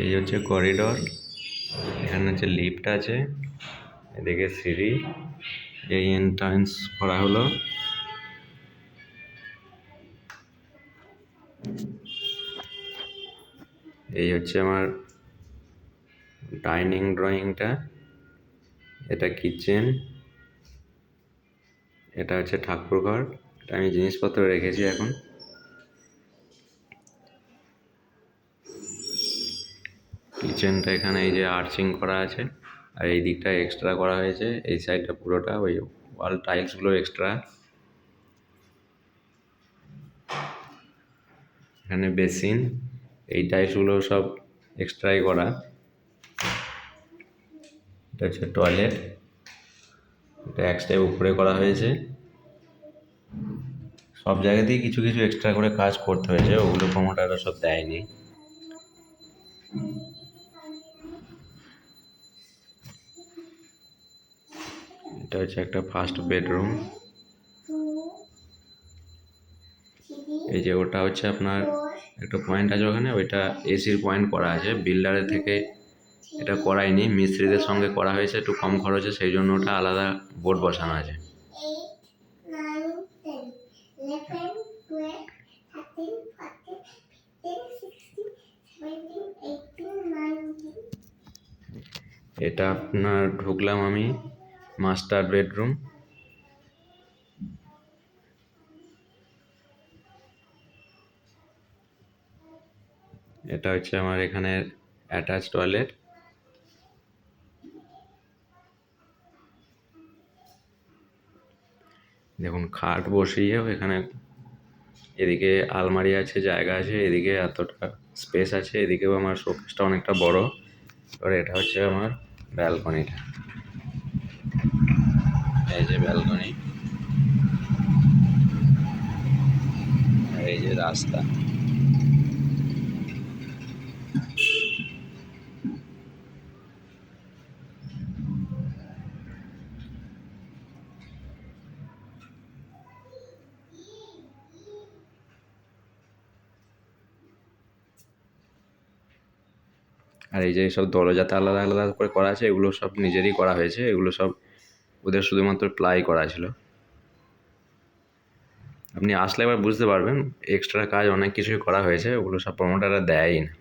এই হচ্ছে করিডর, এখানে হচ্ছে লিফট আছে, এদিকে সিঁড়ি, এই এন্ট্রান্স করা হলো। এই হচ্ছে আমার ডাইনিং ড্রয়িংটা, এটা কিচেন, এটা হচ্ছে ঠাকুর ঘর, এটা আমি জিনিসপত্র রেখেছি এখন। কিচেনটা এখানে এই যে আর্চিং করা আছে, আর এই দিকটা এক্সট্রা করা হয়েছে, এই সাইডটা পুরোটা ওই ওয়াল টাইলসগুলো এক্সট্রা। এখানে বেসিন, এই টাইলসগুলো সব এক্সট্রাই করা। এটা হচ্ছে টয়লেট, এটা এক স্টেপ উপরে করা হয়েছে। সব জায়গাতেই কিছু কিছু এক্সট্রা করে কাজ করতে হয়েছে, ওগুলো প্রমোটাররা সব দেয়নি। এটা হচ্ছে একটা ফার্স্ট বেডরুম। এই যে ওটা হচ্ছে আপনার একটা পয়েন্ট আছে ওখানে, ওইটা এসির পয়েন্ট করা আছে, বিল্ডারের থেকে এটা করায়নি, মিস্ত্রিদের সঙ্গে করা হয়েছে, একটু কম খরচে, সেই জন্য ওটা আলাদা বোর্ড বসানো আছে। এটা আপনার ঢুকলাম আমি মাস্টার বেডরুম। এটা হচ্ছে আমার এখানে অ্যাটাচ টয়লেট। দেখুন খাট বসিয়েও এখানে, এদিকে আলমারি আছে, জায়গা আছে, এদিকে এতটা স্পেস আছে, এদিকেও আমার শোকেসটা অনেকটা বড়। এবার এটা হচ্ছে আমার ব্যালকনিটা, এই যে ব্যালকনি, এই যে রাস্তা। আর এই যে সব দরজাতে আলাদা আলাদা করে করা আছে, এগুলো সব নিজেরই করা হয়েছে, এগুলো সব ওদের শুধুমাত্র প্লাই করা ছিল। আপনি আসলে এবার বুঝতে পারবেন এক্সট্রা কাজ অনেক কিছুই করা হয়েছে, ওগুলো সব প্রমোটাররা দেয়ই না।